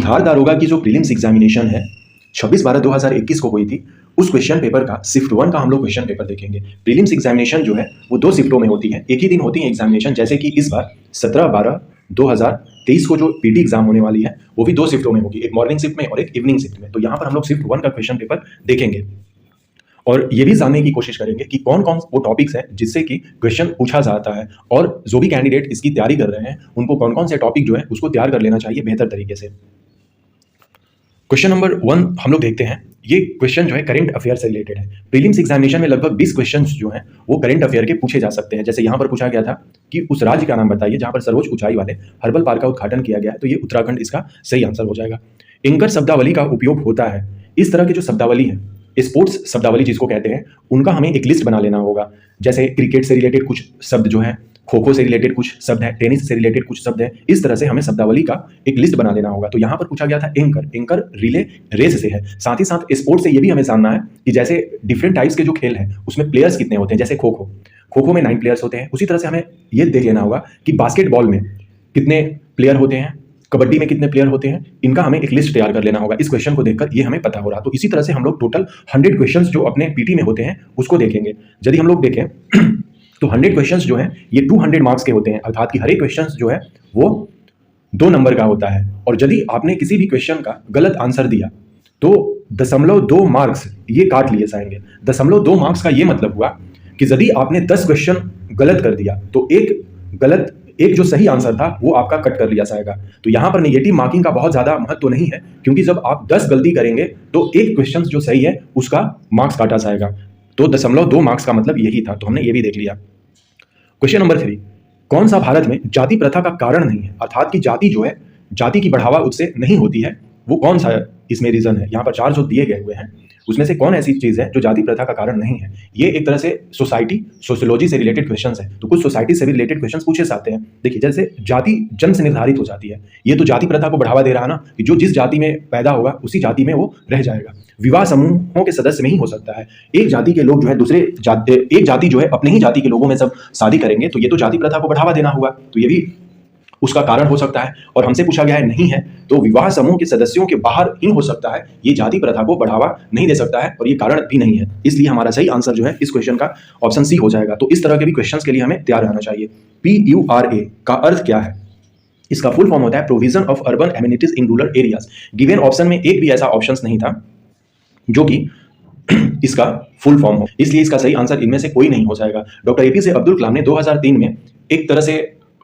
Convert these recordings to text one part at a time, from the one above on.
बिहार दारोगा की जो प्रीलिम्स एग्जामिनेशन है 26/12/2021 को हुई थी, उस क्वेश्चन पेपर का शिफ्ट 1 का हम लोग क्वेश्चन पेपर देखेंगे। प्रीलिम्स एग्जामिनेशन जो है वो 2 शिफ्टों में होती है, एक ही दिन होती है एग्जामिनेशन। जैसे कि इस बार 17/12/2023 को जो पीटी एग्जाम होने वाली है वो भी 2 शिफ्टों में होगी, एक मॉर्निंग शिफ्ट में और एक इवनिंग शिफ्ट में। तो यहाँ पर हम लोग शिफ्ट 1 का क्वेश्चन पेपर देखेंगे और ये भी जानने की कोशिश करेंगे कि कौन कौन वो टॉपिक्स हैं जिससे कि क्वेश्चन पूछा जाता है, और जो भी कैंडिडेट इसकी तैयारी कर रहे हैं उनको कौन कौन से टॉपिक जो है उसको तैयार कर लेना चाहिए बेहतर तरीके से। क्वेश्चन नंबर 1 हम लोग देखते हैं। ये क्वेश्चन जो है करंट अफेयर से रिलेटेड है। प्रीलिम्स एग्जामिनेशन में लगभग 20 क्वेश्चंस जो हैं वो करंट अफेयर के पूछे जा सकते हैं। जैसे यहाँ पर पूछा गया था कि उस राज्य का नाम बताइए जहाँ पर सर्वोच्च ऊंचाई वाले हर्बल पार्क का उद्घाटन किया गया है, तो ये उत्तराखंड इसका सही आंसर हो जाएगा। एंकर शब्दावली का उपयोग होता है। इस तरह की जो शब्दावली है, स्पोर्ट्स शब्दावली जिसको कहते हैं, उनका हमें एक लिस्ट बना लेना होगा। जैसे क्रिकेट से रिलेटेड कुछ शब्द जो है, खो खो से रिलेटेड कुछ शब्द है, टेनिस से रिलेटेड कुछ शब्द है, इस तरह से हमें शब्दावली का एक लिस्ट बना लेना होगा। तो यहाँ पर पूछा गया था एंकर, एंकर रिले रेस से है। साथ ही साथ स्पोर्ट्स से ये भी हमें जानना है कि जैसे डिफरेंट टाइप्स के जो खेल है उसमें प्लेयर्स कितने होते हैं। जैसे खो खो, खो खो में 9 प्लेयर्स होते हैं। उसी तरह से हमें ये देख लेना होगा कि बास्केटबॉल में कितने प्लेयर होते हैं, कबड्डी में कितने प्लेयर होते हैं, इनका हमें एक लिस्ट तैयार कर लेना होगा। इस क्वेश्चन को देखकर ये हमें पता हो रहा। तो इसी तरह से हम लोग टोटल 100 क्वेश्चंस जो अपने पीटी में होते हैं उसको देखेंगे। यदि हम लोग देखें तो 100 क्वेश्चंस जो हैं ये 200 मार्क्स के होते हैं, अर्थात कि हर एक क्वेश्चंस जो है वो 2 नंबर का होता है। और यदि आपने किसी भी क्वेश्चन का गलत आंसर दिया तो 0.2 मार्क्स ये काट लिए जाएंगे। 0.2 मार्क्स का ये मतलब हुआ कि यदि आपने 10 क्वेश्चन गलत कर दिया तो एक जो सही आंसर था वो आपका कट कर लिया जाएगा। तो यहाँ पर नेगेटिव मार्किंग का बहुत ज़्यादा महत्व नहीं है, क्योंकि जब आप 10 गलती करेंगे तो एक क्वेश्चन जो सही है उसका मार्क्स काटा जाएगा। तो 0.2 मार्क्स का मतलब यही था। तो हमने ये भी देख लिया। क्वेश्चन नंबर 3, कौन सा भारत में जाति प्रथा का कारण नहीं है, अर्थात कि जाति जो है, जाति की बढ़ावा उससे नहीं होती है, वो कौन सा इसमें रीजन है। यहाँ पर 4 जो दिए गए हुए हैं उसमें से कौन ऐसी चीज है जो जाति प्रथा का कारण नहीं है। ये एक तरह से सोसाइटी, सोशियोलॉजी से रिलेटेड क्वेश्चंस है। तो कुछ सोसाइटी से भी रिलेटेड क्वेश्चंस पूछे जाते हैं। देखिए, जैसे जाति जन्म से निर्धारित हो जाती है, ये तो जाति प्रथा को बढ़ावा दे रहा है ना, कि जो जिस जाति में पैदा होगा उसी जाति में वो रह जाएगा। विवाह समूहों के सदस्य में ही हो सकता है। एक जाति के लोग जो है एक जाति जो है अपने ही जाति के लोगों में सब शादी करेंगे, तो ये तो जाति प्रथा को बढ़ावा देना हुआ। तो ये भी उसका कारण हो सकता है। और हमसे पूछा गया है नहीं है, तो विवाह समूह के सदस्यों के बाहर ही हो सकता है। ये जाति प्रथा को बढ़ावा नहीं दे सकता है और ये कारण भी नहीं है। इसलिए हमारा सही आंसर जो है इस क्वेश्चन का ऑप्शन सी हो जाएगा। तो इस तरह के भी क्वेश्चंस के लिए हमें तैयार रहना चाहिए। PURA का अर्थ क्या है? इसका फुल फॉर्म होता है provision of urban amenities in rural areas. Given option में एक भी ऐसा ऑप्शन नहीं था जो कि इसका फुल फॉर्म हो, इसलिए इसका सही आंसर इनमें से कोई नहीं हो जाएगा। डॉक्टर APJ अब्दुल कलाम ने 2003 में एक तरह से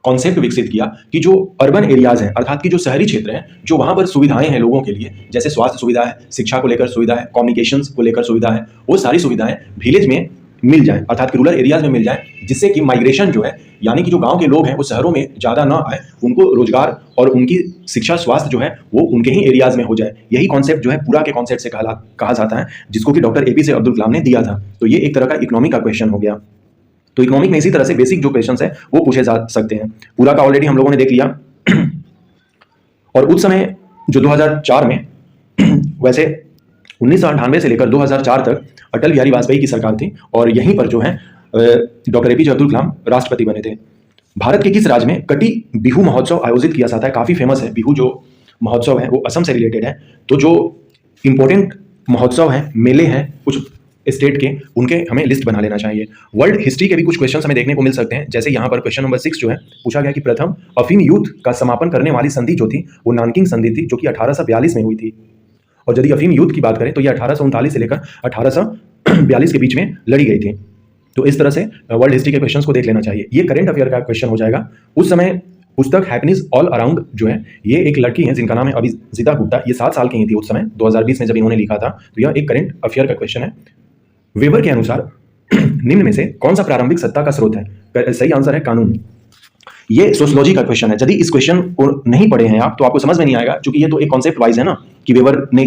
कॉन्सेप्ट विकसित किया कि जो अर्बन एरियाज हैं, अर्थात कि जो शहरी क्षेत्र हैं, जो वहां पर सुविधाएं हैं लोगों के लिए, जैसे स्वास्थ्य सुविधा है, शिक्षा को लेकर सुविधा है, कम्युनिकेशंस को लेकर सुविधा है, वो सारी सुविधाएं विलेज में मिल जाए, अर्थात कि रूरल एरियाज में मिल जाए, जिससे कि माइग्रेशन जो है, यानी कि जो गांव के लोग हैं वो शहरों में ज़्यादा ना आए, उनको रोजगार और उनकी शिक्षा स्वास्थ्य जो है वो उनके ही एरियाज में हो जाए। यही कॉन्सेप्ट जो है पूरा के कॉन्सेप्ट से कहा जाता है, जिसको कि डॉक्टर APJ अब्दुल कलाम ने दिया था। तो ये एक तरह का इकोनॉमिक का क्वेश्चन हो गया। तो इकोनॉमिक में इसी तरह से बेसिक जो क्वेश्चंस है वो पूछे जा सकते हैं। पूरा का ऑलरेडी हम लोगों ने देख लिया। और उस समय जो 2004 में वैसे 1998 से लेकर 2004 तक अटल बिहारी वाजपेयी की सरकार थी, और यहीं पर जो है डॉक्टर APJ अब्दुल कलाम राष्ट्रपति बने थे। भारत के किस राज्य में कटी बिहू महोत्सव आयोजित किया जाता है? काफी फेमस है बिहू जो महोत्सव है, वो असम से रिलेटेड है। तो जो इंपॉर्टेंट महोत्सव है, मेले हैं कुछ स्टेट के, उनके हमें लिस्ट बना लेना चाहिए। वर्ल्ड हिस्ट्री के भी कुछ क्वेश्चन हमें देखने को मिल सकते हैं। जैसे यहाँ पर क्वेश्चन नंबर 6 जो है पूछा गया कि प्रथम अफीम युद्ध का समापन करने वाली संधि जो थी वो नानकिंग संधि थी, जो कि 1842 में हुई थी। और यदि अफीम युद्ध की बात करें तो ये 1839 से लेकर 1842 के बीच में लड़ी गई थी। तो इस तरह से वर्ल्ड हिस्ट्री के क्वेश्चन को देख लेना चाहिए। ये करंट अफेयर का क्वेश्चन हो जाएगा। उस समय पुस्तक हैप्पीनेस ऑल अराउंड जो है, ये एक लड़की है जिनका नाम है अभिजीता गुप्ता। ये 7 साल की ही थी उस समय, 2020 में जब इन्होंने लिखा था। तो यह एक करंट अफेयर का क्वेश्चन है। वेबर के अनुसार निम्न में से कौन सा प्रारंभिक सत्ता का स्रोत है? सही आंसर है कानून। ये सोशियोलॉजी का क्वेश्चन है। यदि इस क्वेश्चन को नहीं पढ़े हैं आप तो आपको समझ में नहीं आएगा, क्योंकि ये तो एक कॉन्सेप्ट वाइज है ना कि वेबर ने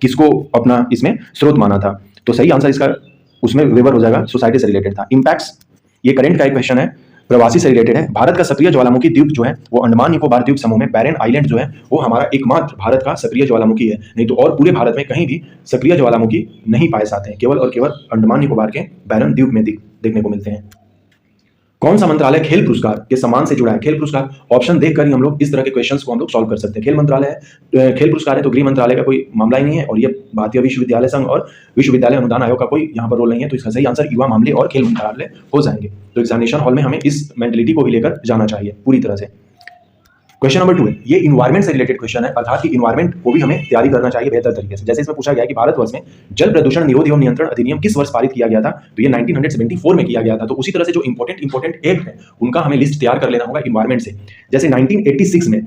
किसको अपना इसमें स्रोत माना था। तो सही आंसर इसका उसमें वेबर हो जाएगा, सोसाइटी से रिलेटेड था। इम्पैक्ट्स, ये करंट का एक क्वेश्चन है, प्रवासी से रिलेटेड है। भारत का सक्रिय ज्वालामुखी द्वीप जो है वो अंडमान निकोबार द्वीप समूह में बैरन आइलैंड जो है वो हमारा एकमात्र भारत का सक्रिय ज्वालामुखी है। नहीं तो और पूरे भारत में कहीं भी सक्रिय ज्वालामुखी नहीं पाए जाते हैं, केवल और केवल अंडमान निकोबार के बैरन द्वीप में देखने को मिलते हैं। कौन सा मंत्रालय खेल पुरस्कार के सम्मान से जुड़ा है? खेल पुरस्कार ऑप्शन देखकर ही हम लोग इस तरह के क्वेश्चंस को हम लोग सॉल्व कर सकते हैं। खेल मंत्रालय है, खेल पुरस्कार है तो गृह मंत्रालय का कोई मामला ही नहीं है, और ये भारतीय विश्वविद्यालय संघ और विश्वविद्यालय अनुदान आयोग का कोई यहाँ पर रोल नहीं है। तो इसका सही आंसर युवा मामले और खेल मंत्रालय हो जाएंगे। तो एग्जामिनेशन हॉल में हमें इस मेंटेलिटी को भी लेकर जाना चाहिए पूरी तरह से। क्वेश्चन नंबर 2 है, ये इन्वायरमेंट से रिलेटेड क्वेश्चन है, अर्थात कि इन्वायरमेंट को भी हमें तैयारी करना चाहिए बेहतर तरीके से। जैसे इसमें पूछा गया कि भारतवर्ष में जल प्रदूषण निरोध एवं नियंत्रण अधिनियम किस वर्ष पारित किया गया था? तो ये 1974 में किया गया था। तो उसी तरह से जो इंपॉर्टेंट एक्ट है उनका हमें लिस्ट तैयार कर लेना होगा इन्वायरमेंट से। जैसे 1986 में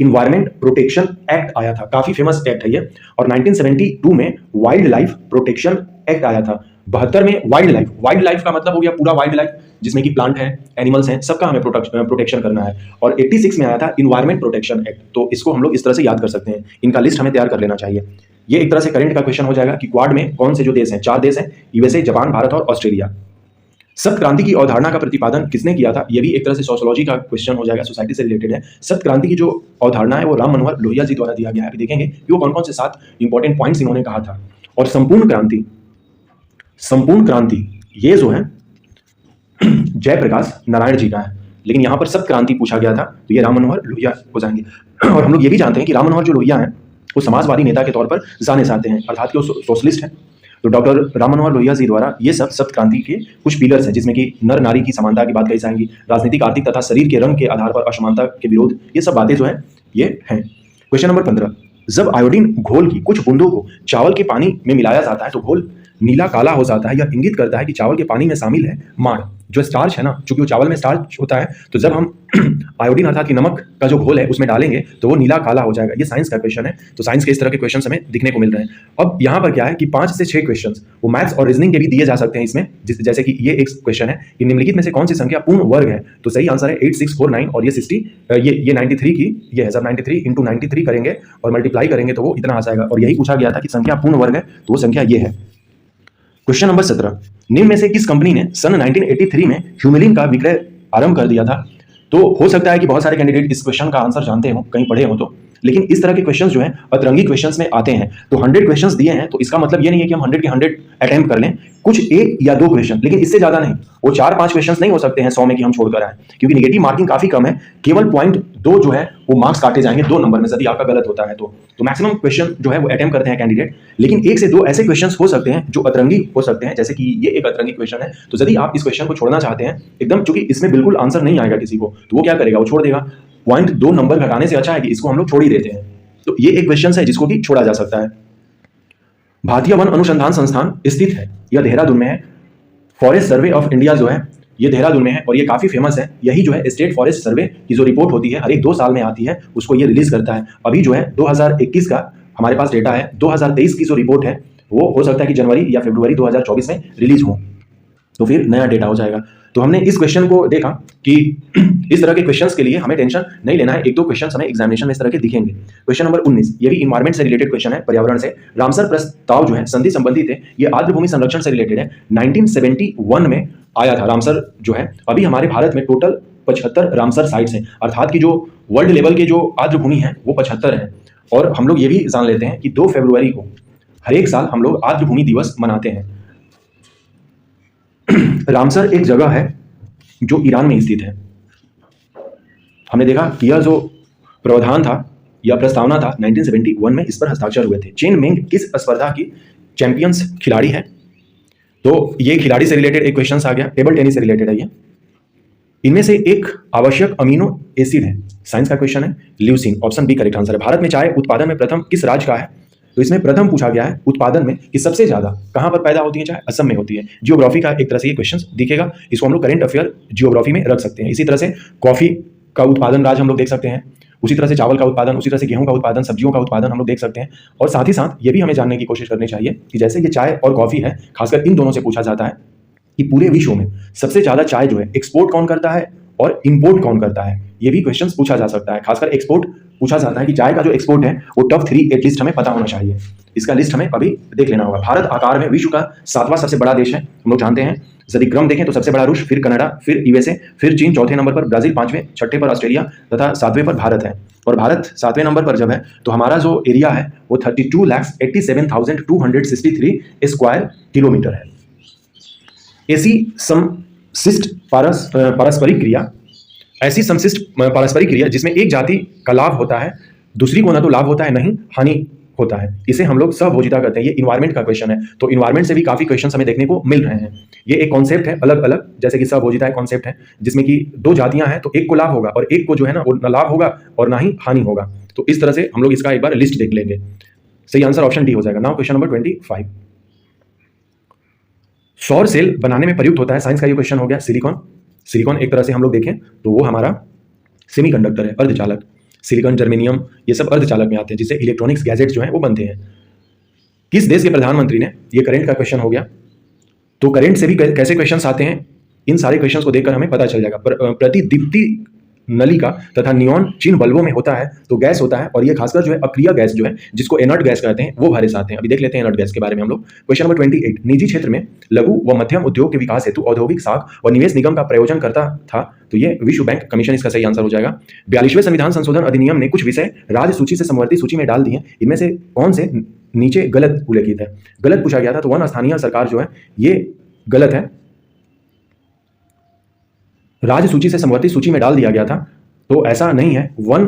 इन्वायरमेंट प्रोटेक्शन एक्ट आया था, काफी फेमस एक्ट है ये। और 1972 में वाइल्ड लाइफ प्रोटेक्शन एक्ट आया था। 72 में वाइल्ड लाइफ का मतलब हो गया पूरा वाइल्ड लाइफ, जिसमें कि प्लांट है, एनिमल्स हैं, सबका हमें प्रोटेक्शन करना है। और 86 में आया था इन्वायरमेंट प्रोटेक्शन एक्ट। तो इसको हम लोग इस तरह से याद कर सकते हैं, इनका लिस्ट हमें तैयार कर लेना चाहिए। ये एक तरह से करंट का क्वेश्चन हो जाएगा कि क्वाड में कौन से जो देश हैं, 4 देश हैं, यूएसए, जापान, भारत और ऑस्ट्रेलिया। सप्त क्रांति की अवधारणा का प्रतिपादन किसने किया था? ये भी एक तरह से सोशियोलॉजी का क्वेश्चन हो जाएगा, सोसाइटी से रिलेटेड है। सप्त क्रांति की जो अवधारणा है वो राम मनोहर लोहिया जी द्वारा दिया गया है। अभी देखेंगे कि वो कौन कौन से 7 इंपॉर्टेंट पॉइंट्स इन्होंने कहा था। और संपूर्ण क्रांति ये जो है जयप्रकाश नारायण जी का है, लेकिन यहाँ पर सप्त क्रांति पूछा गया था तो ये राम मनोहर लोहिया हो जाएंगे। और हम लोग ये भी जानते हैं कि राम मनोहर जो लोहिया हैं वो समाजवादी नेता के तौर पर जाने जाते हैं, अर्थात कि वो सोशलिस्ट हैं। तो डॉक्टर राम मनोहर लोहिया जी द्वारा ये सब सप्त क्रांति के कुछ पिलर्स हैं, जिसमें कि नर नारी की समानता की बात कही जाएंगी, राजनीतिक, आर्थिक तथा शरीर के रंग के आधार पर असमानता के विरोध, ये सब बातें जो है ये हैं। क्वेश्चन नंबर 15, जब आयोडीन घोल की कुछ बूंदों को चावल के पानी में मिलाया जाता है तो घोल नीला काला हो जाता है। यह इंगित करता है कि चावल के पानी में शामिल है माड़, जो स्टार्च है ना, चूंकि वो चावल में स्टार्च होता है, तो जब हम आयोडीन अर्थात कि नमक का जो घोल है उसमें डालेंगे तो वो नीला काला हो जाएगा। ये साइंस का क्वेश्चन है। तो साइंस के इस तरह के क्वेश्चन हमें दिखने को मिल रहे हैं। अब यहाँ पर क्या है कि 5 से 6 क्वेश्चन वो मैथ्स और रीजनिंग के भी दिए जा सकते हैं इसमें। जैसे कि ये एक क्वेश्चन है कि निम्नलिखित में से कौन सी संख्या पूर्ण वर्ग है? तो सही आंसर है 8649 और ये 60 ये 93 की ये है। जब 93 इंटू 93 करेंगे और मल्टीप्लाई करेंगे तो वो इतना आ जाएगा। और यही पूछा गया था कि संख्या पूर्ण वर्ग है, तो वो संख्या ये है। क्वेश्चन नंबर 17, निम्न में से किस कंपनी ने सन 1983 में ह्यूमिलिन का विक्रय आरंभ कर दिया था? तो हो सकता है कि बहुत सारे कैंडिडेट इस क्वेश्चन का आंसर जानते हो, कहीं पढ़े हो तो, लेकिन इस तरह के क्वेश्चंस जो हैं अतरंगी क्वेश्चंस में आते हैं। तो 100 क्वेश्चंस दिए हैं तो इसका मतलब ये नहीं है कि हम 100 के 100 अटेम्प्ट कर लें, कुछ 1 या 2 क्वेश्चन, लेकिन इससे ज्यादा नहीं। वो 4-5 क्वेश्चंस नहीं हो सकते हैं 100 में कि हम छोड़कर आए, क्योंकि नेगेटिव मार्किंग काफी कम है। केवल 0.2 जो है वो मार्क्स काटे जाएंगे 2 नंबर में यदि आपका गलत होता है तो मैक्सिमम क्वेश्चन जो है वो अटेम्प्ट करते हैं कैंडिडेट। लेकिन 1 से 2 ऐसे क्वेश्चन हो सकते हैं जो अतरंगी हो सकते हैं, जैसे कि ये एक अतरंगी क्वेश्चन है। तो यदि आप इस क्वेश्चन को छोड़ना चाहते हैं एकदम, चूंकि इसमें बिल्कुल आंसर नहीं आएगा किसी को, तो वो क्या करेगा, वो छोड़ देगा। 0.2 नंबर घटाने से अच्छा है कि इसको हम लोग छोड़ ही देते हैं। तो ये एक क्वेश्चन है जिसको कि छोड़ा जा सकता है। भारतीय वन अनुसंधान संस्थान स्थित है, यह देहरादून में है। फॉरेस्ट सर्वे ऑफ इंडिया जो है ये देहरादून में है और ये काफी फेमस है। यही जो है स्टेट फॉरेस्ट सर्वे की जो रिपोर्ट होती है हर एक 2 साल में आती है, उसको ये रिलीज करता है। अभी जो है 2021 का हमारे पास डेटा है, 2023 की जो रिपोर्ट है वो हो सकता है कि जनवरी या फरवरी 2024 में रिलीज हो, तो फिर नया डेटा हो जाएगा। तो हमने इस क्वेश्चन को देखा कि इस तरह के क्वेश्चंस के लिए हमें टेंशन नहीं लेना है। 1-2 क्वेश्चंस हमें एग्जामिनेशन में इस तरह के दिखेंगे। क्वेश्चन नंबर 19, ये भी इन्वायरमेंट से रिलेटेड क्वेश्चन है, पर्यावरण से। रामसर प्रस्ताव जो है संधि संबंधित है, ये आर्द्र भूमि संरक्षण से रिलेटेड है। 1971 में आया था रामसर जो है। अभी हमारे भारत में टोटल 75 रामसर साइट्स हैं, अर्थात कि जो वर्ल्ड लेवल के जो आर्द्र भूमि है वो 75 है। और हम लोग ये भी जान लेते हैं कि 2 फरवरी को हर एक साल हम लोग आर्द्र भूमि दिवस मनाते हैं। रामसर एक जगह है जो ईरान में स्थित है। हमने देखा कि यह जो प्रावधान था या प्रस्तावना था 1971 में इस पर हस्ताक्षर हुए थे। चेन मेंग किस स्पर्धा की चैंपियंस खिलाड़ी है? तो ये खिलाड़ी से रिलेटेड एक क्वेश्चन आ गया, टेबल टेनिस से रिलेटेड है ये। इनमें से एक आवश्यक अमीनो एसिड है, साइंस का क्वेश्चन है, leucine. Option B correct answer है। भारत में चाय उत्पादन में प्रथम किस राज्य का है? तो इसमें प्रथम पूछा गया है उत्पादन में कि सबसे ज्यादा कहां पर पैदा होती है चाय? असम में होती है। जियोग्राफी का एक तरह से ये क्वेश्चन दिखेगा, इसको हम लोग करंट अफेयर जियोग्राफी में रख सकते हैं। इसी तरह से कॉफी का उत्पादन राज्य हम लोग देख सकते हैं, उसी तरह से चावल का उत्पादन, उसी तरह से गेहूं का उत्पादन, सब्जियों का उत्पादन हम लोग देख सकते हैं। और साथ ही साथ ये भी हमें जानने की कोशिश करनी चाहिए कि जैसे ये चाय और कॉफी है, खासकर इन दोनों से पूछा जाता है कि पूरे विश्व में सबसे ज्यादा चाय जो है एक्सपोर्ट कौन करता है और इंपोर्ट कौन करता है, ये भी क्वेश्चन पूछा जा सकता है। खासकर एक्सपोर्ट पूछा जाता है कि चाय का जो एक्सपोर्ट है वो टॉप 3 एटलीस्ट हमें पता होना चाहिए। इसका लिस्ट हमें अभी देख लेना होगा। भारत आकार में विश्व का 7वां सबसे बड़ा देश है, हम लोग जानते हैं। यदि क्रम देखें तो सबसे बड़ा रूस, फिर कनाडा, फिर यूएसए, फिर चीन, चौथे नंबर पर ब्राजील, 5वें, 6ठे पर ऑस्ट्रेलिया तथा 7वें पर भारत है। और भारत 7वें नंबर पर जब है तो हमारा जो एरिया है वो 32,87,263 स्क्वायर किलोमीटर है। एसी सम शिष्ट पारस्परिक क्रिया, ऐसी समशिष्ट पारस्परिक क्रिया जिसमें एक जाति का लाभ होता है, दूसरी को ना तो लाभ होता है नहीं हानि होता है, इसे हम लोग सहभोजिता कहते हैं। ये इन्वायरमेंट का क्वेश्चन है, तो इन्वायरमेंट से भी काफी क्वेश्चन हमें देखने को मिल रहे हैं। ये एक कॉन्सेप्ट है अलग अलग, जैसे कि सहभोजिता एक कॉन्सेप्ट है जिसमें कि दो जातियां हैं, तो एक को लाभ होगा और एक को जो है ना वो ना लाभ होगा और ना ही हानि होगा। तो इस तरह से हम लोग इसका एक बार लिस्ट देख लेंगे। सही आंसर ऑप्शन डी हो जाएगा। नाउ क्वेश्चन नंबर 25, सौर सेल बनाने में प्रयुक्त होता है, साइंस का ये क्वेश्चन हो गया, सिलिकॉन। सिलिकॉन एक तरह से हम लोग देखें तो वो हमारा सेमीकंडक्टर है, अर्धचालक। सिलिकॉन, जर्मेनियम, ये सब अर्धचालक में आते हैं, जिससे इलेक्ट्रॉनिक्स गैजेट्स जो हैं वो बनते हैं। किस देश के प्रधानमंत्री ने, ये करंट का क्वेश्चन हो गया, तो करंट से भी कैसे क्वेश्चंस आते हैं, इन सारे क्वेश्चंस को देखकर हमें पता चल जाएगा। प्रतिदीप्ति नलिका तथा नियॉन चिन्ह बल्बों में होता है तो गैस होता है, और ये खासकर जो है अक्रिय गैस जो है, जिसको इनर्ट गैस कहते हैं, वो भारत से आते हैं। अभी देख लेते हैं इनर्ट गैस के बारे में हम लोग। क्वेश्चन नंबर 28, निजी क्षेत्र में लघु व मध्यम उद्योग के विकास हेतु औद्योगिक साख और निवेश निगम का प्रयोजन करता था, तो ये विश्व बैंक कमीशन इसका सही आंसर हो जाएगा। 42वें संविधान संशोधन अधिनियम ने कुछ विषय राज्य सूची से समवर्ती सूची में डाल दिए, इनमें से कौन से नीचे गलत उल्लेखित है? गलत पूछा गया था, तो वन स्थानीय सरकार जो है ये गलत है, राज्य सूची से समवर्ती सूची में डाल दिया गया था, तो ऐसा नहीं है। वन,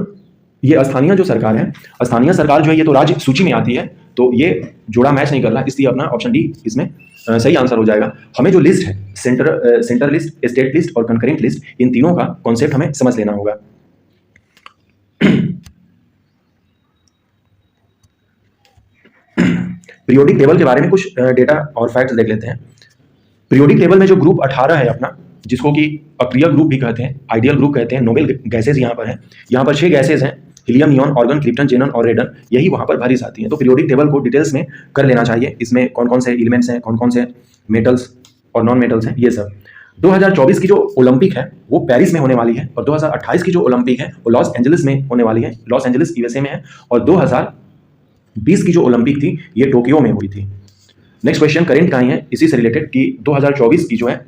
ये स्थानीय जो सरकार है, स्थानीय सरकार जो है ये तो राज्य सूची में आती है, तो ये जोड़ा मैच नहीं कर रहा, इसलिए अपना ऑप्शन डी इसमें सही आंसर हो जाएगा। हमें जो लिस्ट है, सेंटर लिस्ट, स्टेट लिस्ट और कंकरेंट लिस्ट, इन तीनों का कॉन्सेप्ट हमें समझ लेना होगा। पीरियोडिक टेबल के बारे में कुछ डेटा और फैक्ट्स देख लेते हैं। पीरियोडिक टेबल में जो ग्रुप 18 है अपना, जिसको कि अक्रिय ग्रुप भी कहते हैं, आइडियल ग्रुप कहते हैं, नोबेल गैसेज यहाँ पर है। यहाँ पर 6 गैसेज हैं, हीलियम, नियॉन, ऑर्गन, क्रिप्टन, जेनन और रेडन, यही वहाँ पर भरी जाती है। तो पीरियोडिक टेबल को डिटेल्स में कर लेना चाहिए, इसमें कौन कौन से एलिमेंट्स हैं, कौन कौन से मेटल्स और नॉन मेटल्स हैं, ये सब। 2024 की जो ओलंपिक है वो पेरिस में होने वाली है, और 2028 की जो ओलंपिक है वो लॉस एंजलिस में होने वाली है, लॉस एंजलिस यूएसए में है, और 2020 की जो ओलंपिक थी ये टोक्यो में हुई थी। नेक्स्ट क्वेश्चन करंट का ही है, इसी से रिलेटेड, कि 2024 की जो है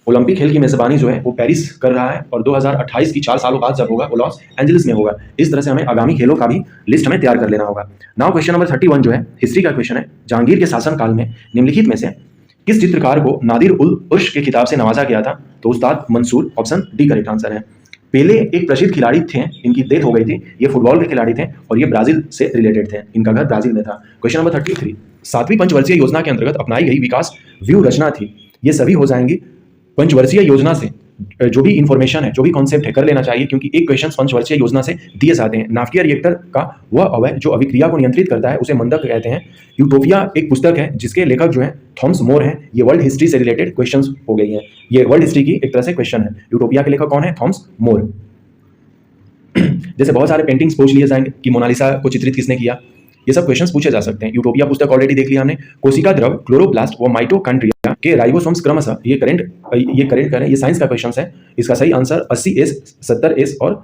ओलंपिक खेल की मेजबानी जो है वो पेरिस कर रहा है, और 2028 की 4 सालों बाद जब होगा वो लॉस एंजलिस में होगा। इस तरह से हमें आगामी खेलों का भी लिस्ट हमें तैयार कर लेना होगा। नाउ क्वेश्चन नंबर 31 जो है हिस्ट्री का क्वेश्चन है। जहांगीर के शासनकाल में निम्नलिखित में से किस चित्रकार को नादिर उल उर्श के खिताब से नवाजा गया था? तो Ustad Mansoor, option D correct answer है। पेले एक प्रसिद्ध खिलाड़ी थे, इनकी डेथ हो गई थी, ये फुटबॉल के खिलाड़ी थे और ये ब्राजील से रिलेटेड थे, इनका घर ब्राजील में था। क्वेश्चन नंबर 33, 7वीं पंचवर्षीय योजना के अंतर्गत अपनाई गई विकास व्यू रचना थी, ये सभी हो जाएंगी पंचवर्षीय योजना से। जो भी इंफॉर्मेशन है, जो भी कॉन्सेप्ट है, कर लेना चाहिए, क्योंकि एक क्वेश्चन पंचवर्षीय योजना से दिए जाते हैं। नाभिकीय रिएक्टर का वह अवयव जो अभिक्रिया को नियंत्रित करता है उसे मंदक कहते हैं। यूटोपिया एक पुस्तक है जिसके लेखक जो है थॉमस मोर हैं। ये वर्ल्ड हिस्ट्री से रिलेटेड क्वेश्चंस हो गई हैं, ये वर्ल्ड हिस्ट्री की एक तरह से क्वेश्चन है। यूटोपिया के लेखक कौन है? Thomas More. जैसे बहुत सारे पेंटिंग्स पूछ लिए जाएंगे कि मोनालिसा को चित्रित किसने किया, ये सब क्वेश्चंस पूछे जा सकते हैं। यूटोपिया पुस्तक ऑलरेडी देख लिया हमने। कोशिका द्रव, क्लोरोप्लास्ट व माइटोकॉन्ड्रिया के राइबोसोम्स क्रमशः, ये करंट करें, ये साइंस का क्वेश्चन है। इसका सही आंसर 80S, 70S और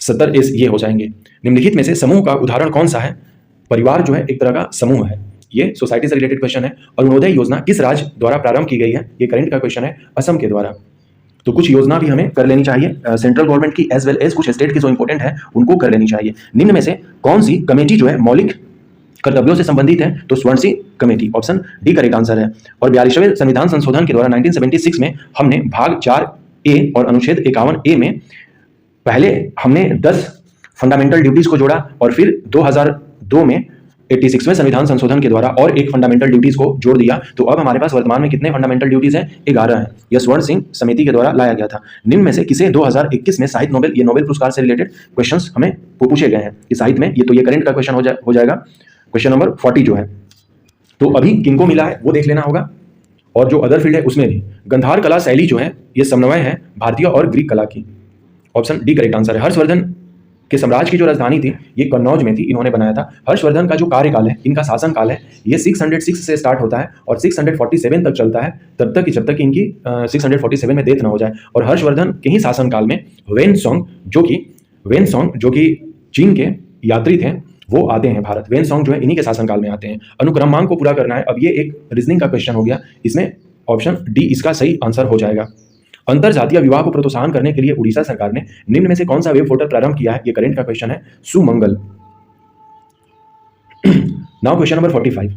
70S ये हो जाएंगे। निम्नलिखित में से समूह का उदाहरण कौन सा है? परिवार जो है एक तरह का समूह है, ये सोसाइटी से रिलेटेड क्वेश्चन है। अरुणोदय योजना किस राज्य द्वारा प्रारंभ की गई है? ये करंट का क्वेश्चन है, असम के द्वारा। तो कुछ योजना भी हमें कर लेनी चाहिए, सेंट्रल गवर्नमेंट की एज वेल एज कुछ स्टेट की जो इंपॉर्टेंट है उनको कर लेनी चाहिए। निम्न में से कौन सी कमेटी जो है मौलिक कर्तव्यों से संबंधित है? तो स्वर्ण Singh committee, option D correct answer है। और 42वें संविधान संशोधन के द्वारा 1976 में हमने भाग 4A और अनुच्छेद 51A में पहले हमने 10 फंडामेंटल ड्यूटीज को जोड़ा, और फिर 2002 में 86वें संविधान संशोधन के द्वारा और एक फंडामेंटल ड्यूटीज को जोड़ दिया। तो अब हमारे पास वर्तमान में कितने फंडामेंटल ड्यूटीज हैं? 11 हैं। यह स्वर्ण सिंह समिति के द्वारा लाया गया था। निम्न में से किसे 2021 में साहित्य नोबेल, ये नोबेल पुरस्कार से रिलेटेड क्वेश्चंस हमें पूछे गए हैं कि साहित्य में, ये करंट का क्वेश्चन हो जाएगा। क्वेश्चन नंबर 40 जो है, तो अभी किनको मिला है वो देख लेना होगा, और जो अदर फील्ड है उसमें भी। गंधार कला शैली जो है ये समन्वय है भारतीय और ग्रीक कला की, ऑप्शन डी करेक्ट आंसर है। हर्षवर्धन के साम्राज्य की जो राजधानी थी ये कन्नौज में थी, इन्होंने बनाया था। हर्षवर्धन का जो कार्यकाल है, इनका शासनकाल है, ये 606 से स्टार्ट होता है और 647 तक चलता है, तब तक जब तक इनकी 647 में डेथ ना हो जाए। और हर्षवर्धन के ही शासनकाल में वेनसोंग जो कि चीन के यात्री थे वो आते हैं भारत। वेनसोंग जो है इन्हीं के शासनकाल में आते हैं। अनुक्रमांक को पूरा करना है। अब ये एक रीजनिंग का क्वेश्चन हो गया, इसमें ऑप्शन डी इसका सही आंसर हो जाएगा। अंतर जातीय विवाह को प्रोत्साहन करने के लिए उड़ीसा सरकार ने निम्न में से कौन सा वेब पोर्टल प्रारंभ किया है? ये करंट का क्वेश्चन है, सुमंगल। नाउ क्वेश्चन नंबर 45,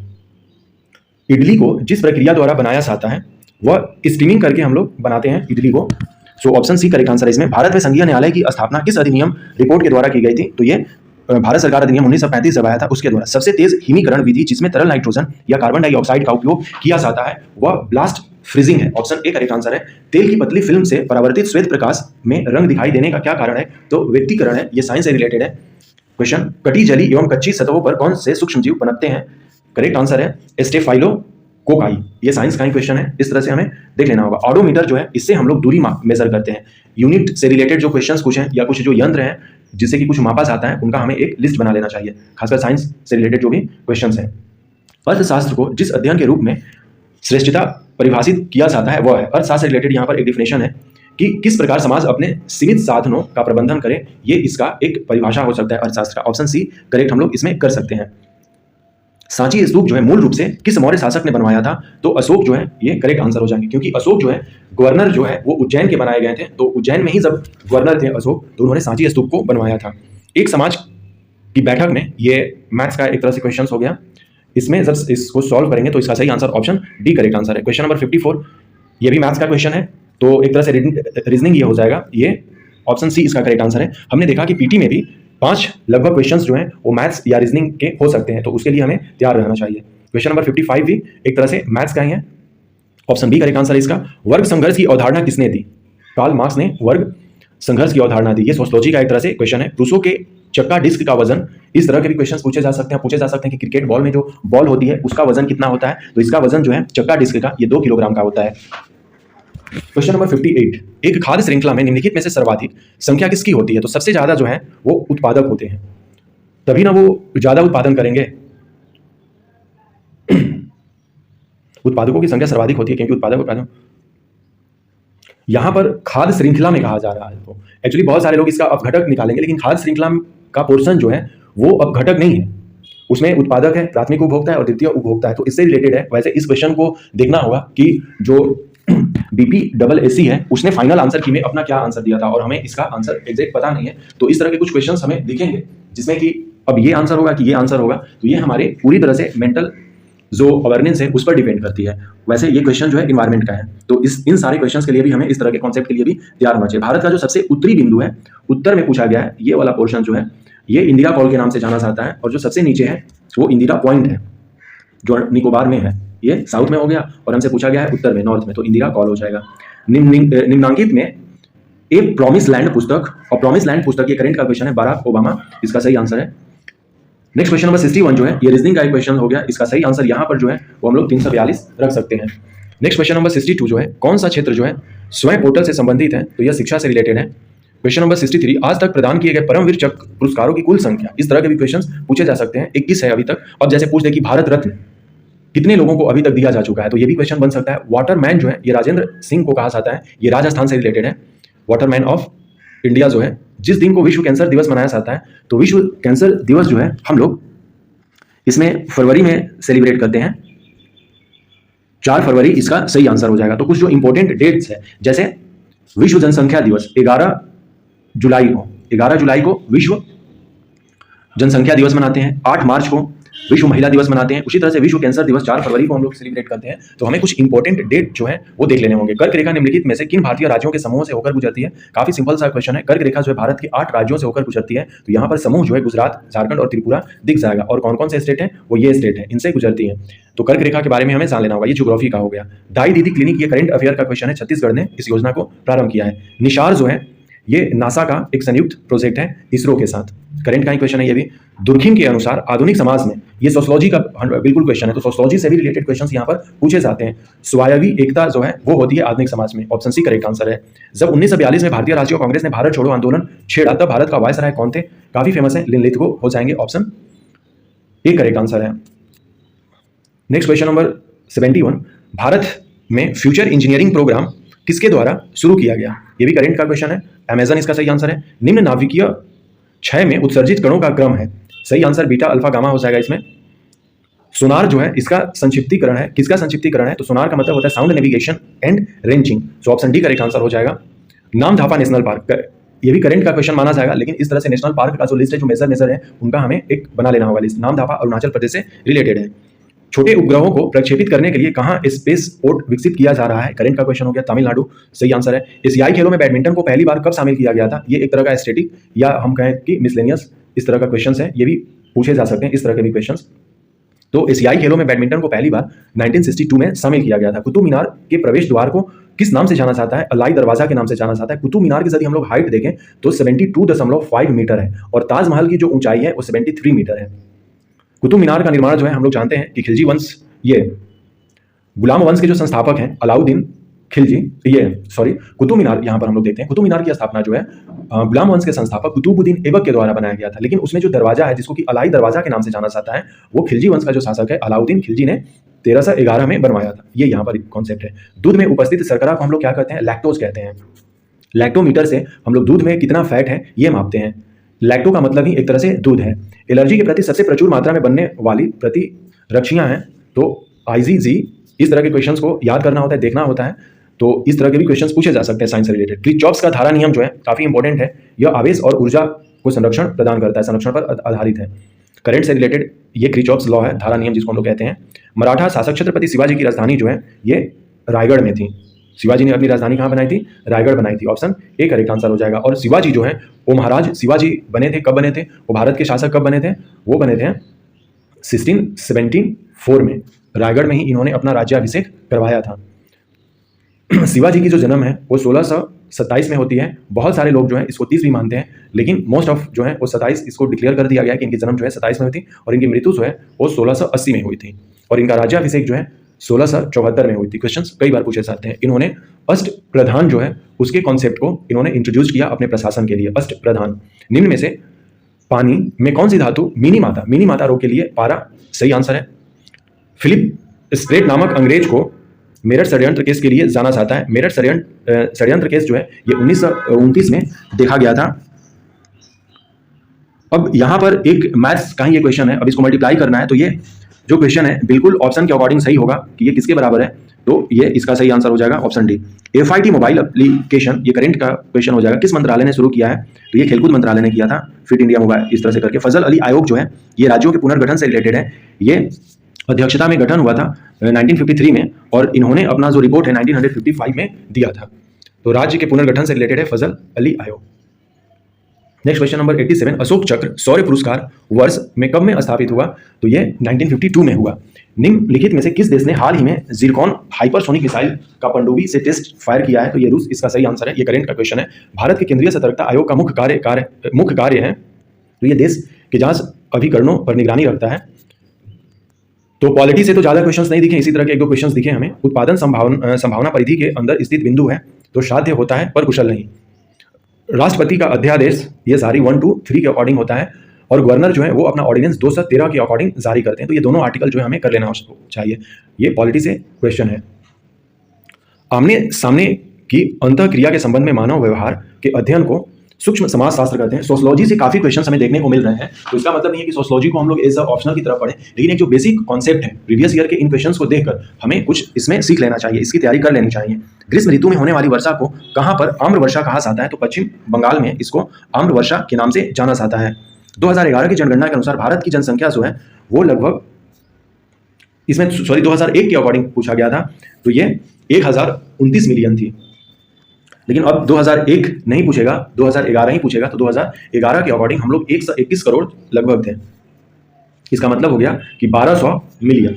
इडली को जिस प्रक्रिया द्वारा बनाया जाता है वह स्टीमिंग करके हम लोग बनाते हैं इडली को। So option C correct answer है इसमें। भारत में संघीय न्यायालय की स्थापना किस अधिनियम रिपोर्ट के द्वारा की गई थी? तो ये भारत सरकार अधिनियम 1935 जब आया था उसके द्वारा। सबसे तेज हिमीकरण विधि जिसमें तरल नाइट्रोजन या कार्बन डाइऑक्साइड का उपयोग किया जाता है वह ब्लास्ट फ्रीजिंग है। ऑप्शन ए करेक्ट आंसर है। तेल की पतली फिल्म से परावर्तित श्वेत प्रकाश में रंग दिखाई देने का क्या कारण है? तो व्यक्तिकरण है। ये साइंस से रिलेटेड है क्वेश्चन। कटी जली एवं कच्ची सतहों पर कौन से सूक्ष्मजीव पनपते हैं? करेक्ट आंसर है स्टेफाइलो कोकाई। ये साइंस का ही क्वेश्चन है, इस तरह से हमें देख लेना होगा। ऑडोमीटर जो है इससे हम लोग दूरी मेजर करते हैं। यूनिट से रिलेटेड जो क्वेश्चंस कुछ हैं या कुछ जो यंत्र हैं जिससे कि कुछ मापा जाता है उनका हमें एक लिस्ट बना लेना चाहिए, खासकर साइंस से रिलेटेड जो भी क्वेश्चंस हैं। अर्थशास्त्र को जिस अध्ययन के रूप में श्रेष्ठता परिभाषित किया जाता है वह है। अर्थशास्त्र से रिलेटेड यहाँ पर एक डिफिनेशन है कि किस प्रकार समाज अपने सीमित साधनों का प्रबंधन करे, ये इसका एक परिभाषा हो सकता है अर्थशास्त्र का। ऑप्शन सी करेक्ट हम लोग इसमें कर सकते हैं। सांची स्तूप जो है मूल रूप से किस मौर्य शासक ने बनवाया था? तो अशोक जो है ये करेक्ट आंसर हो जाएंगे, क्योंकि अशोक जो है गवर्नर जो है वो उज्जैन के बनाए गए थे। तो उज्जैन में ही जब गवर्नर थे अशोक तो उन्होंने सांची स्तूप को बनवाया था। एक समाज की बैठक में, ये मैथ्स का एक तरह से क्वेश्चन हो गया, इसमें जब इसको सॉल्व करेंगे तो इसका सही answer option D correct answer है। क्वेश्चन नंबर 54 ये भी मैथ्स का क्वेश्चन है, तो एक तरह से रीजनिंग ये हो जाएगा। ये ऑप्शन सी इसका करेक्ट आंसर है। हमने देखा कि पीटी में भी 5 लगभग क्वेश्चंस जो हैं वो मैथ्स या रीजनिंग के हो सकते हैं, तो उसके लिए हमें तैयार रहना चाहिए। क्वेश्चन नंबर 55 भी एक तरह से मैथ्स का ही है। ऑप्शन बी करेक्ट आंसर है इसका। वर्ग संघर्ष की अवधारणा किसने दी? कार्ल मार्क्स ने वर्ग संघर्ष की अवधारणा दी। ये सोशियोलॉजी का एक तरह से क्वेश्चन है। रूसो के चक्का डिस्क का वजन, इस तरह के भी क्वेश्चन पूछे जा सकते हैं कि क्रिकेट बॉल में जो बॉल होती है उसका वजन कितना होता है? तो इसका वजन जो है चक्का डिस्क का ये 2 किलोग्राम का होता है। क्वेश्चन नंबर 58, एक खाद्य श्रृंखला में निम्नलिखित में से सर्वाधिक संख्या किसकी होती है? तो सबसे ज्यादा जो है वो उत्पादक होते हैं, तभी ना वो ज्यादा उत्पादन करेंगे। उत्पादकों की संख्या सर्वाधिक होती है क्योंकि उत्पादक यहां पर खाद्य श्रृंखला में कहा जा रहा है। तो एक्चुअली बहुत सारे लोग इसका अपघटक निकालेंगे, लेकिन खाद्य श्रृंखला का पोर्शन जो है वो अपघटक नहीं है, उसमें उत्पादक है, प्राथमिक उपभोक्ता है और द्वितीय उपभोक्ता है, तो इससे रिलेटेड है। वैसे इस क्वेश्चन को देखना होगा कि जो BPSC है उसने फाइनल आंसर की में अपना क्या आंसर दिया था और हमें इसका आंसर एग्जैक्ट पता नहीं है। तो इस तरह के कुछ क्वेश्चंस हमें दिखेंगे जिसमें कि अब ये आंसर होगा कि ये आंसर होगा, तो ये हमारे पूरी तरह से मेंटल जो अवेयरनेस है उस पर डिपेंड करती है। वैसे ये क्वेश्चन जो है एनवायरमेंट का है, तो इन सारे क्वेश्चंस के लिए भी हमें इस तरह के कॉन्सेप्ट के लिए भी तैयार होना चाहिए। भारत का जो सबसे उत्तरी बिंदु है उत्तर में पूछा गया है, ये वाला पोर्शन जो है ये इंदिरा कॉल के नाम से जाना जाता है, और जो सबसे नीचे है वो इंदिरा पॉइंट है जो निकोबार में है, ये साउथ में हो गया, और हमसे पूछा गया है उत्तर में, नॉर्थ में, तो इंदिरा कॉल हो जाएगा। निम्नांकित में ए प्रॉमिस लैंड पुस्तक, और प्रॉमिस लैंड पुस्तक ये करंट का क्वेश्चन है, बराक ओबामा इसका सही आंसर है। नेक्स्ट क्वेश्चन नंबर 61 जो है ये रीजनिंग का एक क्वेश्चन हो गया, इसका सही आंसर यहाँ पर जो है वो हम लोग 342 रख सकते हैं। नेक्स्ट क्वेश्चन नंबर 62 जो है कौन सा क्षेत्र जो है स्वयं पोर्टल से संबंधित है? तो यह शिक्षा से रिलेटेड है। क्वेश्चन नंबर 63, आज तक प्रदान किए गए परमवीर चक्र पुरस्कारों की कुल संख्या, इस तरह के भी क्वेश्चंस पूछे जा सकते हैं। 21 है अभी तक। अब जैसे पूछ दे कि भारत रत्न कितने लोगों को अभी तक दिया जा चुका है, तो ये भी क्वेश्चन बन सकता है। वाटरमैन जो है ये राजेंद्र सिंह को कहा जाता है, ये राजस्थान से रिलेटेड है। वाटरमैन ऑफ इंडिया जो है, जिस दिन को विश्व कैंसर दिवस मनाया जाता है, तो विश्व कैंसर दिवस जो है हम लोग इसमें फरवरी में सेलिब्रेट करते हैं, 4 फरवरी इसका सही आंसर हो जाएगा। तो कुछ जो इंपॉर्टेंट डेट्स है, जैसे विश्व जनसंख्या दिवस 11 जुलाई को विश्व जनसंख्या दिवस मनाते हैं। 8 मार्च को विश्व महिला दिवस मनाते हैं। उसी तरह से विश्व कैंसर दिवस 4 फरवरी को हम लोग सेलिब्रेट करते हैं। तो हमें कुछ इंपॉर्टेंट डेट जो है वो देख लेने होंगे। कर्क रेखा निम्नलिखित में से किन भारतीय राज्यों के समूह से होकर गुजरती है? काफी सिंपल सा क्वेश्चन है। कर्क रेखा जो है भारत के 8 राज्यों से होकर गुजरती है, तो यहाँ पर समूह जो है गुजरात, झारखंड और त्रिपुरा दिख जाएगा, और कौन कौन से स्टेट है वो ये स्टेट है, इनसे गुजरती है। तो कर्क रेखा के बारे में हमें जान लेना होगा, ये ज्योग्राफी का हो गया। दाई दीदी क्लिनिक ये करंट अफेयर का क्वेश्चन है, छत्तीसगढ़ ने इस योजना को प्रारंभ किया है। निशार जो है ये नासा का एक संयुक्त प्रोजेक्ट है इसरो के साथ, करंट का ही क्वेश्चन है ये भी। दुर्खिम के अनुसार आधुनिक समाज में, ये सोशियोलॉजी का बिल्कुल क्वेश्चन है, तो सोशियोलॉजी से भी रिलेटेड क्वेश्चंस यहाँ पर पूछे जाते हैं। स्वायवी एकता जो है वो होती है आधुनिक समाज में, ऑप्शन सी करेक्ट आंसर है। जब 1942 में भारतीय राष्ट्रीय कांग्रेस ने भारत छोड़ो आंदोलन छेड़ा, तब भारत का वायसराय कौन थे? काफी फेमस है, लिनलिथगो हो जाएंगे, ऑप्शन ए करेक्ट आंसर है। नेक्स्ट क्वेश्चन नंबर 71, भारत में फ्यूचर इंजीनियरिंग प्रोग्राम किसके द्वारा शुरू किया गया? ये भी करंट का क्वेश्चन है, अमेजन इसका सही आंसर है। निम्न नाभिकीय क्षय में उत्सर्जित कणों का क्रम है, सही आंसर बीटा अल्फा गामा हो जाएगा इसमें। सोनार जो है इसका संक्षिप्तीकरण है, किसका संक्षिप्तीकरण है? तो सोनार का मतलब होता है sound navigation and ranging, so option D correct answer हो जाएगा। नामधापा नेशनल पार्क, ये भी करंट का क्वेश्चन माना जाएगा, लेकिन इस तरह से नेशनल पार्क का जो लिस्ट है, जो मेजर है, उनका हमें एक बना लेना होगा लिस्ट। नामधापा अरुणाचल प्रदेश से रिलेटेड है। छोटे उपग्रहों को प्रक्षेपित करने के लिए कहाँ स्पेस पोर्ट विकसित किया जा रहा है? करंट का क्वेश्चन हो गया, तमिलनाडु सही आंसर है। एशियाई खेलों में बैडमिंटन को पहली बार कब शामिल किया गया था? ये एक तरह का स्टैटिक या हम कहें कि मिसलेनियस इस तरह का क्वेश्चन है, ये भी पूछे जा सकते हैं इस तरह के भी क्वेश्चन। तो एशियाई खेलों में बैडमिंटन को पहली बार 1962 में शामिल किया गया था। कुतुब मीनार के प्रवेश द्वार को किस नाम से जाना जाता है? अलाई दरवाजा के नाम से जाना जाता है। कुतुब मीनार की यदि हम लोग हाइट देखें तो 72.5 मीटर है और ताजमहल की जो ऊंचाई है वो 73 मीटर है। कुतुब मीनार का निर्माण जो है हम लोग जानते हैं कि खिलजी वंश, ये गुलाम वंश के जो संस्थापक हैं अलाउद्दीन खिलजी, कुतुब मीनार यहाँ पर हम लोग देखते हैं कुतुब मीनार की स्थापना जो है गुलाम वंश के संस्थापक कुतुबुद्दीन ऐबक के द्वारा बनाया गया था। लेकिन उसमें जो दरवाजा है जिसको कि अलाई दरवाजा के नाम से जाना जाता है वो खिलजी वंश का जो शासक है अलाउद्दीन खिलजी ने 1311 में बनवाया था। ये यहाँ पर कॉन्सेप्ट है। दूध में उपस्थित शर्करा को हम लोग क्या कहते हैं? लैक्टोज कहते हैं। लैक्टोमीटर से हम लोग दूध में कितना फैट है ये मापते हैं। लैक्टो का मतलब ही एक तरह से दूध है। एलर्जी के प्रति सबसे प्रचुर मात्रा में बनने वाली प्रतिरक्षियां हैं तो IgG। इस तरह के क्वेश्चंस को याद करना होता है, देखना होता है, तो इस तरह के भी क्वेश्चंस पूछे जा सकते हैं साइंस से रिलेटेड। किरचॉफ का धारा नियम जो है काफी इंपॉर्टेंट है। यह आवेश और ऊर्जा को संरक्षण प्रदान करता है, संरक्षण पर आधारित है। करंट से रिलेटेड ये किरचॉफ लॉ है, धारा नियम जिसको हम लोग कहते हैं। मराठा शासक छत्रपति शिवाजी की राजधानी जो है ये रायगढ़ में थी। शिवाजी ने अपनी राजधानी कहाँ बनाई थी? रायगढ़ बनाई थी। ऑप्शन ए करेक्ट आंसर हो जाएगा। और शिवाजी जो है वो महाराज शिवाजी बने थे, कब बने थे? वो भारत के शासक कब बने थे? वो बने थे 1674 में। रायगढ़ में ही इन्होंने अपना राज्याभिषेक करवाया था। शिवाजी की जो जन्म है वो 1627 में होती है। बहुत सारे लोग जो है इसको 30 भी मानते हैं, लेकिन मोस्ट ऑफ जो है वो 27 इसको डिक्लेयर कर दिया गया कि इनकी जन्म जो है 27 में हुई थी और इनकी मृत्यु जो है वो 1680 में हुई थी और इनका राज्याभिषेक जो है 1674 में हुई थी। क्वेश्चंस कई बार पूछे जाते हैं। इन्होंने अष्ट प्रधान जो है उसके कॉन्सेप्ट को इन्होंने इंट्रोड्यूस किया अपने प्रशासन के लिए। अष्ट प्रधान निम्न में से पानी में कौन सी धातु मिनी माता रोग के लिए पारा सही आंसर है। फिलिप स्प्रेट नामक अंग्रेज को मेरठ षड्यंत्र केस के लिए जाना जाता है। मेरठ षड्यंत्र केस जो है ये 1929 में देखा गया था। अब यहां पर एक मैथ्स का ही ये क्वेश्चन है, अब इसको मल्टीप्लाई करना है तो ये जो क्वेश्चन है बिल्कुल ऑप्शन के अकॉर्डिंग सही होगा कि ये किसके बराबर है, तो ये इसका सही आंसर हो जाएगा option D. FIT mobile application, ये करंट का क्वेश्चन हो जाएगा, किस मंत्रालय ने शुरू किया है? तो ये खेलकूद मंत्रालय ने किया था। फिट इंडिया मोबाइल इस तरह से करके। फजल अली आयोग जो है ये राज्यों के पुनर्गठन से रिलेटेड है। ये अध्यक्षता में गठन हुआ था 1953 में और इन्होंने अपना जो रिपोर्ट है 1955 में दिया था। तो राज्य के पुनर्गठन से रिलेटेड है फजल अली आयोग। नेक्स्ट क्वेश्चन नंबर 87, अशोक चक्र शौर्य पुरस्कार वर्ष में कब में स्थापित हुआ? तो ये 1952 में हुआ। निम्नलिखित में से किस देश ने हाल ही में जिरकॉन हाइपरसोनिक मिसाइल का पनडुब्बी से टेस्ट फायर किया है? तो ये रूस इसका सही आंसर है। ये करंट का क्वेश्चन है। भारत के केंद्रीय सतर्कता आयोग का मुख्य कार्य है, तो ये देश के जांच अभिकरणों पर निगरानी रखता है। तो पॉलिटी से तो ज्यादा क्वेश्चंस नहीं दिखे, इसी तरह के एक दो क्वेश्चंस दिखे हमें। उत्पादन संभावना परिधि के अंदर स्थित बिंदु है तो साध्य होता है पर कुशल नहीं। राष्ट्रपति का अध्यादेश ये जारी 1, 2, 3 के अकॉर्डिंग होता है और गवर्नर जो है वो अपना ऑर्डिनेंस 213 के अकॉर्डिंग जारी करते हैं। तो ये दोनों आर्टिकल जो है हमें कर लेना चाहिए। ये पॉलिटी से क्वेश्चन है। आमने सामने की अंतःक्रिया के संबंध में मानव व्यवहार के अध्ययन को सूक्ष्म समाज शास्त्र कहते हैं। सोशियोलॉजी से काफी क्वेश्चन हमें देखने को मिल रहे हैं, तो इसका मतलब नहीं है कि सोशियोलॉजी को हम लोग एज अ ऑप्शनल की तरफ पढ़ें, लेकिन एक जो बेसिक कॉन्सेप्ट है प्रीवियस ईयर के इन क्वेश्चंस को देखकर हमें कुछ इसमें सीख लेना चाहिए, इसकी तैयारी कर लेनी चाहिए। ग्रीष्म ऋतु में होने वाली वर्षा को कहाँ पर आम्र वर्षा कहा जाता है? तो पश्चिम बंगाल में इसको आम्र वर्षा के नाम से जाना जाता है। 2011 की जनगणना के अनुसार भारत की जनसंख्या जो है वो लगभग 2001 के अकॉर्डिंग पूछा गया था, तो ये 1029 मिलियन थी। लेकिन अब 2001 नहीं पूछेगा, 2011 ही पूछेगा, तो 2011 के अकॉर्डिंग हम लोग 121 करोड़ लगभग थे। इसका मतलब हो गया कि 1200 मिलियन।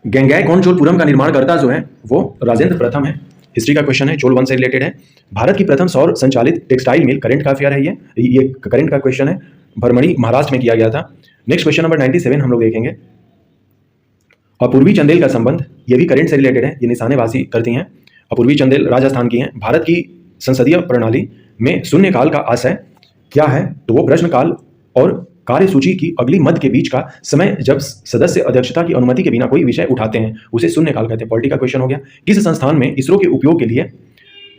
गंगैकोंडचोलपुरम का निर्माणकर्ता जो है वो राजेंद्र प्रथम है। हिस्ट्री का क्वेश्चन है, चोल वंश से रिलेटेड है। भारत की प्रथम सौर संचालित टेक्सटाइल मिल, करंट का अफेयर है ये करंट का क्वेश्चन है, भरमड़ी महाराष्ट्र में किया गया था। नेक्स्ट क्वेश्चन नंबर 97 हम लोग देखेंगे। अपूर्वी चंदेल का संबंध, ये भी करंट से रिलेटेड है, ये निशानेबाजी करती हैं। अपूर्वी चंदेल राजस्थान की हैं। भारत की संसदीय प्रणाली में शून्यकाल का आशय क्या है? तो वो प्रश्नकाल और कार्यसूची की अगली मध्य के बीच का समय जब सदस्य अध्यक्षता की अनुमति के बिना कोई विषय उठाते हैं उसे शून्यकाल कहते हैं। पॉलिटी का क्वेश्चन हो गया। किस संस्थान में इसरो के उपयोग के लिए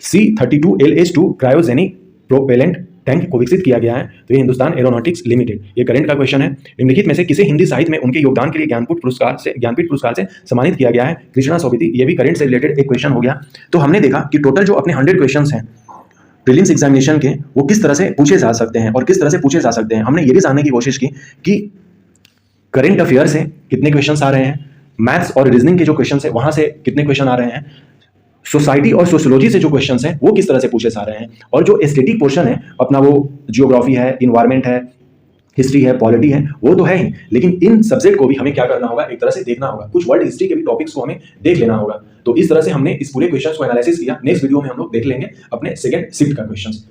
C-32LH-2 क्रायोजेनिक प्रोपेलेंट टैंक को विकसित किया गया है? तो ये हिंदुस्तान एरोनॉटिक्स लिमिटेड। ये करंट का क्वेश्चन है। निम्नलिखित में से किसे हिंदी साहित्य में उनके योगदान के लिए ज्ञानपीठ पुरस्कार से सम्मानित किया गया है? कृष्णा सोबती। ये भी करंट से रिलेटेड एक क्वेश्चन हो गया। तो हमने देखा कि टोटल जो अपने 100 क्वेश्चन हैं प्रीलिम्स एग्जामिनेशन के, वो किस तरह से पूछे जा सकते हैं और किस तरह से पूछे जा सकते हैं। हमने ये भी जानने की कोशिश की कि करंट अफेयर से कितने क्वेश्चंस आ रहे हैं, मैथ्स और रीजनिंग के जो क्वेश्चंस है वहां से कितने क्वेश्चन आ रहे हैं, सोसाइटी और सोशियोलॉजी से जो क्वेश्चंस हैं वो किस तरह से पूछे जा रहे हैं, और जो एस्थेटिक पोर्शन है अपना वो जियोग्राफी है, इन्वायरमेंट है, हिस्ट्री है, पॉलिटी है, वो तो है ही, लेकिन इन सब्जेक्ट को भी हमें क्या करना होगा, एक तरह से देखना होगा, कुछ वर्ल्ड हिस्ट्री के भी टॉपिक्स को हमें देख लेना होगा। तो इस तरह से हमने इस पूरे क्वेश्चंस को एनालिसिस किया। नेक्स्ट वीडियो में हम लोग देख लेंगे अपने सेकंड शिफ्ट का क्वेश्चंस।